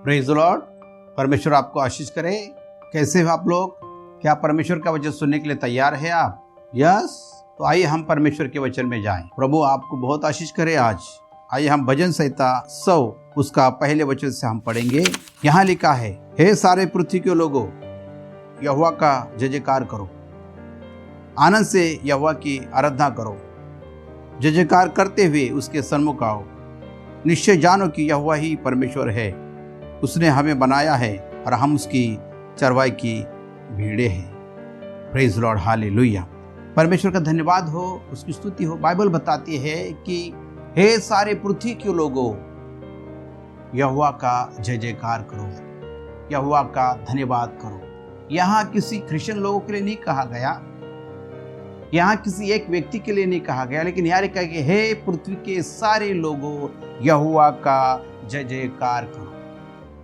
Praise the Lord. परमेश्वर आपको आशीष करे। कैसे हो आप लोग? क्या परमेश्वर का वचन सुनने के लिए तैयार है आप? यस। तो आइए हम परमेश्वर के वचन में जाएं। प्रभु आपको बहुत आशीष करे आज। आइए हम भजन संहिता 100 उसका पहले वचन से हम पढ़ेंगे। यहाँ लिखा है, हे सारे पृथ्वी के लोगों, यहोवा का जय जयकार करो, आनंद से यहोवा की आराधना करो, जय जयकार करते हुए उसके सन्मुख आओ। निश्चय जानो कि यहोवा ही परमेश्वर है, उसने हमें बनाया है और हम उसकी चरवाई की भीड़े हैं। Praise Lord, hallelujah. परमेश्वर का धन्यवाद हो, उसकी स्तुति हो। बाइबल बताती है कि हे सारे पृथ्वी के लोगों, यहोवा का जय जयकार करो, यहोवा का धन्यवाद करो। यहाँ किसी क्रिश्चियन लोगों के लिए नहीं कहा गया, यहाँ किसी एक व्यक्ति के लिए नहीं कहा गया, लेकिन यहाँ लिखा है कि हे पृथ्वी के सारे लोगों, यहोवा का जय जयकार करो।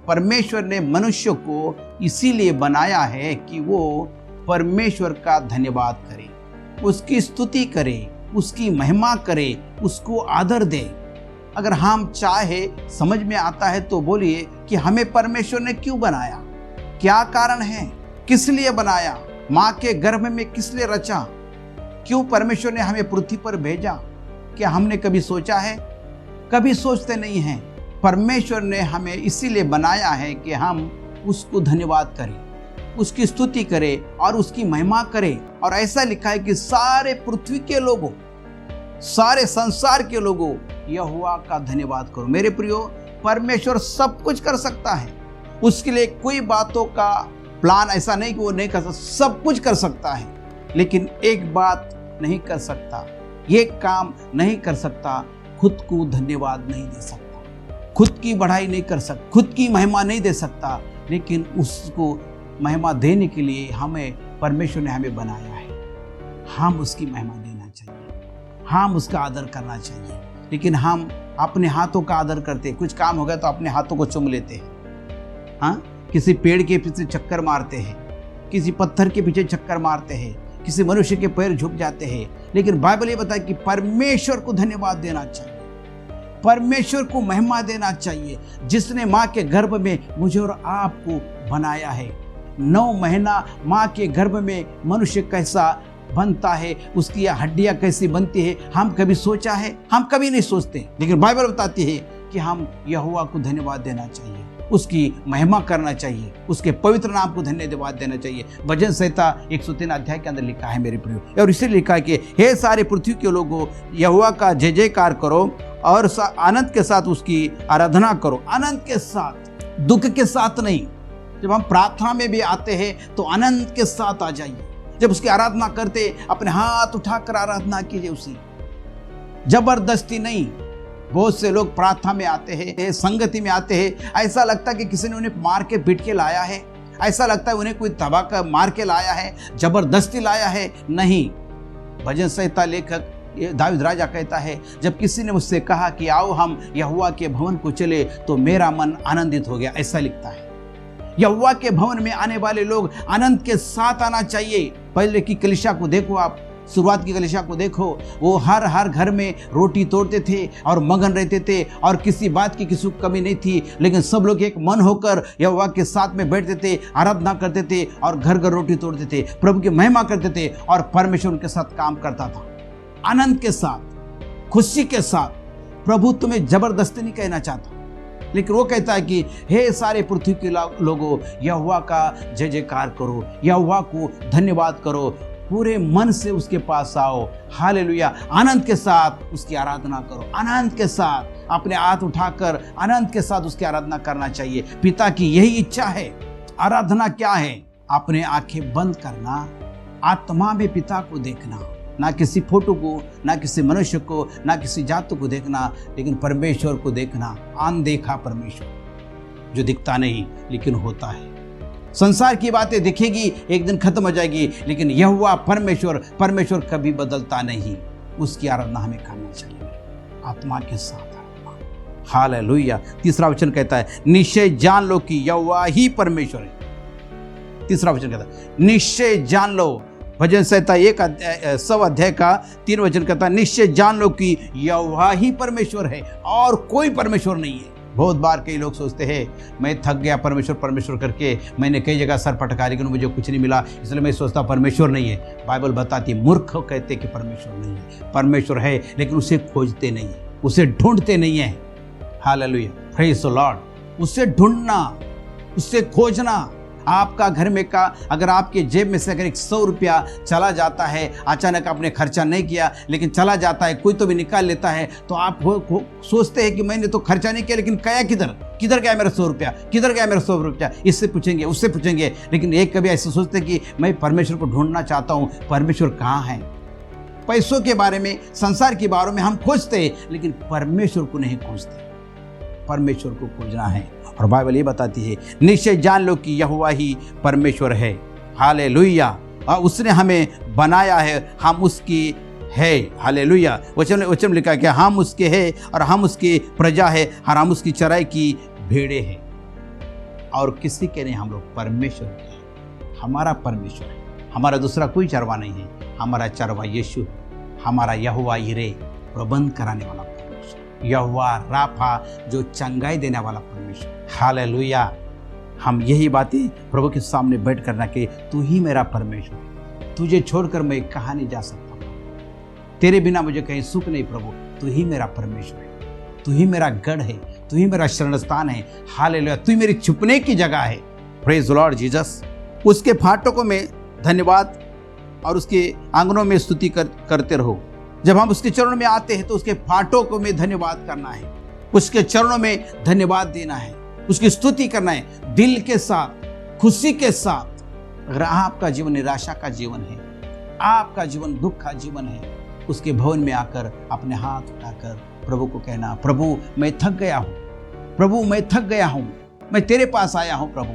परमेश्वर ने मनुष्य को इसीलिए बनाया है कि वो परमेश्वर का धन्यवाद करे, उसकी स्तुति करे, उसकी महिमा करे, उसको आदर दे। अगर हम चाहे, समझ में आता है तो बोलिए कि हमें परमेश्वर ने क्यों बनाया, क्या कारण है, किस लिए बनाया, माँ के गर्भ में किस लिए रचा, क्यों परमेश्वर ने हमें पृथ्वी पर भेजा? क्या हमने कभी सोचा है? कभी सोचते नहीं हैं। परमेश्वर ने हमें इसीलिए बनाया है कि हम उसको धन्यवाद करें, उसकी स्तुति करें और उसकी महिमा करें। और ऐसा लिखा है कि सारे पृथ्वी के लोगों, सारे संसार के लोगों, यहोवा का धन्यवाद करो। मेरे प्रियो, परमेश्वर सब कुछ कर सकता है। उसके लिए कोई बातों का प्लान ऐसा नहीं कि वो नहीं कर सकता, सब कुछ कर सकता है। लेकिन एक बात नहीं कर सकता, ये काम नहीं कर सकता, खुद को धन्यवाद नहीं दे सकता, खुद की बढ़ाई नहीं कर सकता, खुद की महिमा नहीं दे सकता। लेकिन उसको महिमा देने के लिए परमेश्वर ने हमें बनाया है। हम उसकी महिमा देना चाहिए, हम उसका आदर करना चाहिए। लेकिन हम अपने हाथों का आदर करते, कुछ काम हो गया तो अपने हाथों को चूम लेते हैं। हाँ, किसी पेड़ के पीछे चक्कर मारते हैं, किसी पत्थर के पीछे चक्कर मारते हैं, किसी मनुष्य के पैर झुक जाते हैं। लेकिन बाइबल ये बताया कि परमेश्वर को धन्यवाद देना चाहिए, परमेश्वर को महिमा देना चाहिए, जिसने माँ के गर्भ में मुझे और आपको बनाया है। 9 महीना माँ के गर्भ में मनुष्य कैसा बनता है, उसकी हड्डियां कैसी बनती है, हम कभी सोचा है? हम कभी नहीं सोचते। लेकिन बाइबल बताती है कि हम यहोवा को धन्यवाद देना चाहिए, उसकी महिमा करना चाहिए, उसके पवित्र नाम को धन्यवाद देना चाहिए। भजन संहिता 103 अध्याय के अंदर लिखा है मेरे प्रियो, और इसे लिखा है कि हे सारे पृथ्वी के लोगों, यहोवा का जय जयकार करो और आनंद के साथ उसकी आराधना करो। आनंद के साथ, दुख के साथ नहीं। जब हम प्रार्थना में भी आते हैं तो आनंद के साथ आ जाइए। जब उसकी आराधना करते, अपने हाथ उठाकर आराधना कीजिए, उसी जबरदस्ती नहीं। बहुत से लोग प्रार्थना में आते हैं, संगति में आते हैं, ऐसा लगता है कि किसी ने उन्हें मार के पीट के लाया है, ऐसा लगता है उन्हें कोई तबाह कर मार के लाया है, जबरदस्ती लाया है। नहीं, भजन संहिता लेखक दाऊद राजा कहता है, जब किसी ने मुझसे कहा कि आओ हम यहोवा के भवन को चले, तो मेरा मन आनंदित हो गया, ऐसा लिखता है। यहोवा के भवन में आने वाले लोग आनंद के साथ आना चाहिए। पहले की कलीसिया को देखो, आप शुरुआत की कलीसिया को देखो, वो हर घर में रोटी तोड़ते थे और मगन रहते थे, और किसी बात की किसी को कमी नहीं थी। लेकिन सब लोग एक मन होकर यहोवा के साथ में बैठते थे, आराधना करते थे और घर घर रोटी तोड़ते थे, प्रभु की महिमा करते थे, और परमेश्वर उनके साथ काम करता था। आनंद के साथ, खुशी के साथ। प्रभु तुम्हें जबरदस्ती नहीं कहना चाहता, लेकिन वो कहता है कि हे सारे पृथ्वी के लोगों, यहोवा का जय जयकार करो, यहोवा को धन्यवाद करो, पूरे मन से उसके पास आओ। हालेलुया। आनंद के साथ उसकी आराधना करो, आनंद के साथ अपने हाथ उठाकर आनंद के साथ उसकी आराधना करना चाहिए। पिता की यही इच्छा है। आराधना क्या है? अपने आंखें बंद करना, आत्मा में पिता को देखना, ना किसी फोटो को, ना किसी मनुष्य को, ना किसी जात को देखना, लेकिन परमेश्वर को देखना। अनदेखा परमेश्वर जो दिखता नहीं लेकिन होता है। संसार की बातें दिखेगी, एक दिन खत्म हो जाएगी, लेकिन यहोवा परमेश्वर कभी बदलता नहीं। उसकी आराधना हमें करना चाहिए, आत्मा के साथ आराधना। हालेलुया। तीसरा वचन कहता है, निश्चय जान लो कि यहोवा ही परमेश्वर है। तीसरा वचन कहता है, निश्चय जान लो। भजन संहिता 100 अध्याय का 3 वचन कहता है, निश्चय जान लो कि यहोवा ही परमेश्वर है और कोई परमेश्वर नहीं है। बहुत बार कई लोग सोचते हैं मैं थक गया परमेश्वर करके, मैंने कई जगह सर पटका लेकिन मुझे कुछ नहीं मिला, इसलिए मैं सोचता परमेश्वर नहीं है। बाइबल बताती है मूर्ख कहते कि परमेश्वर नहीं है। परमेश्वर है लेकिन उसे खोजते नहीं है, उसे ढूंढते नहीं है। Hallelujah, praise the Lord. उसे ढूंढना, उसे खोजना। आपका घर में का अगर आपके जेब में से अगर 100 रुपया चला जाता है, अचानक आपने खर्चा नहीं किया लेकिन चला जाता है, कोई तो भी निकाल लेता है, तो आप सोचते हैं कि मैंने तो खर्चा नहीं किया लेकिन गया किधर गया मेरा 100 रुपया, किधर गया मेरा 100 रुपया। इससे पूछेंगे उससे पूछेंगे, लेकिन एक कभी ऐसे सोचते कि मैं परमेश्वर को ढूंढना चाहता हूँ, परमेश्वर कहाँ है। पैसों के बारे में, संसार के बारे में हम खोजते हैं लेकिन परमेश्वर को नहीं खोजते। परमेश्वर को खोजना है और बाइबल ये बताती है निश्चय जान लो कि यहोवा ही परमेश्वर है। हालेलुया। और उसने हमें बनाया है, हम उसकी है। हालेलुया। वचन लिखा कि हम उसके हैं और हम उसकी प्रजा है और हम उसकी चराई की भेड़े हैं। और किसी के नहीं, हम लोग परमेश्वर के। हमारा परमेश्वर है, हमारा दूसरा कोई चरवा नहीं है। हमारा चरवा यीशु है, हमारा यहोवा यिरे, प्रबंध कराने वाला परमेश्वर, यहोवा राफा, जो चंगाई देने वाला परमेश्वर। हालेलुया। हम यही बातें प्रभु के सामने बैठ करना कि तू ही मेरा परमेश्वर है, तुझे छोड़कर मैं कहाँ नहीं जा सकता, तेरे बिना मुझे कहीं सुख नहीं। प्रभु तू ही मेरा परमेश्वर है, तू ही मेरा गढ़ है, तू ही मेरा शरण स्थान है। हालेलुया। तू मेरी छुपने की जगह है। Praise the Lord Jesus. उसके फाटकों में धन्यवाद और उसके आंगनों में स्तुति करते रहो। जब हम उसके चरणों में आते हैं तो उसके फाटकों में धन्यवाद करना है, उसके चरणों में धन्यवाद देना है, उसकी स्तुति करना है दिल के साथ, खुशी के साथ। अगर आपका जीवन निराशा का जीवन है, आपका जीवन दुख का जीवन है, उसके भवन में आकर अपने हाथ उठाकर प्रभु को कहना, प्रभु मैं थक गया हूँ, प्रभु मैं थक गया हूँ, मैं तेरे पास आया हूँ। प्रभु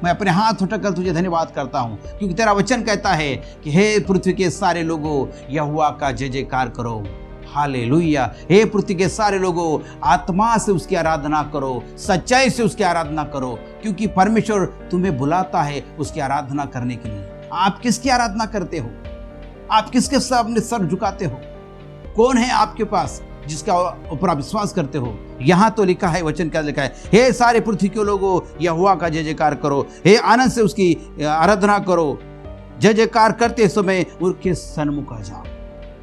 मैं अपने हाथ उठाकर तुझे धन्यवाद करता हूँ, क्योंकि तेरा वचन कहता है कि हे पृथ्वी के सारे लोगों यहोवा का जय जयकार करो। हालेलुया। हे पृथ्वी के सारे लोगों आत्मा से उसकी आराधना करो, सच्चाई से उसकी आराधना करो, क्योंकि परमेश्वर तुम्हें बुलाता है उसकी आराधना करने के लिए। आप किसकी आराधना करते हो? आप किसके सामने सर झुकाते हो? कौन है आपके पास जिसका ऊपर आप विश्वास करते हो? यहाँ तो लिखा है, वचन क्या लिखा है, हे सारे पृथ्वी के लोगों यहोवा का जय जयकार करो, हे आनंद से उसकी आराधना करो। जय जयकार करते समय उनके सन्मुख आ जाओ।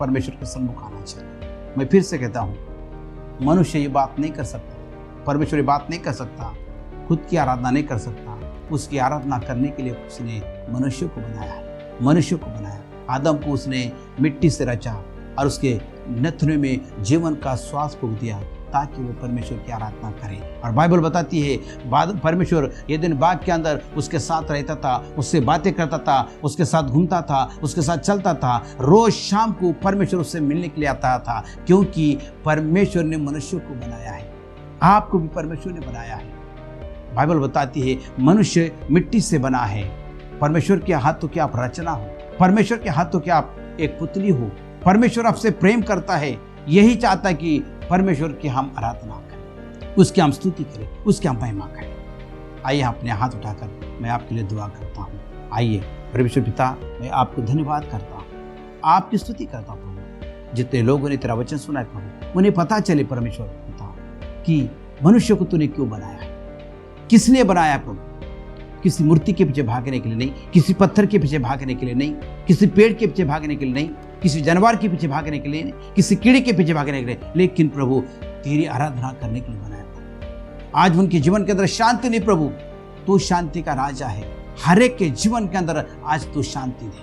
परमेश्वर के सन्मुख आना चाहिए। मैं फिर से कहता हूँ, मनुष्य ये बात नहीं कर सकता, परमेश्वर ये बात नहीं कर सकता, खुद की आराधना नहीं कर सकता। उसकी आराधना करने के लिए उसने मनुष्य को बनाया है, मनुष्य को बनाया। आदम को उसने मिट्टी से रचा और उसके नथुने में जीवन का श्वास फूंक दिया ताकि वो परमेश्वर की आराधना करे। और बाइबल बताती है परमेश्वर ये दिन बाग के अंदर उसके साथ रहता था, उससे बातें करता था, उसके साथ घूमता था, उसके साथ चलता था। रोज शाम को परमेश्वर उससे मिलने के लिए आता था, क्योंकि परमेश्वर ने मनुष्य को बनाया है। आपको भी परमेश्वर ने बनाया है। बाइबल बताती है मनुष्य मिट्टी से बना है। परमेश्वर के हाथों की आप रचना हो, परमेश्वर के हाथों की आप एक पुतली हो। परमेश्वर आपसे प्रेम करता है, यही चाहता है कि परमेश्वर की हम आराधना करें, उसकी हम स्तुति करें, उसकी हम महिमा करें। आइए अपने हाथ उठाकर मैं आपके लिए दुआ करता हूँ। आइए परमेश्वर पिता, मैं आपको धन्यवाद करता हूँ, आपकी स्तुति करता हूँ प्रभु। जितने लोगों ने तेरा वचन सुना है प्रभु, उन्हें पता चले परमेश्वर पिता कि मनुष्य को तूने क्यों बनाया है, किसने बनाया प्रभु। किसी मूर्ति के पीछे भागने के लिए नहीं, किसी पत्थर के पीछे भागने के लिए नहीं, किसी पेड़ के पीछे भागने के लिए नहीं, किसी जानवर के पीछे भागने के लिए नहीं, किसी कीड़े के पीछे भागने के लिए, लेकिन प्रभु तेरी आराधना करने के लिए बनाया था। आज उनके जीवन के अंदर शांति नहीं प्रभु, तू शांति का राजा है। हर एक के जीवन के अंदर आज तू शांति दे,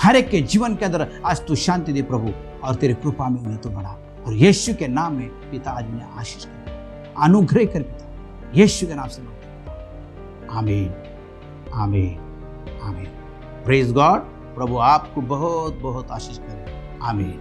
हर एक के जीवन के अंदर आज तू शांति दे प्रभु, और तेरे कृपा में उन्हें तो बढ़ा। और यीशु के नाम में पिता आज उन्हें आशीष कर, अनुग्रह कर पिता, यीशु के नाम से मांगता हूं। आमीन, आमीन, आमीन। Praise God. प्रभु आपको बहुत बहुत आशीष करे। आमीन।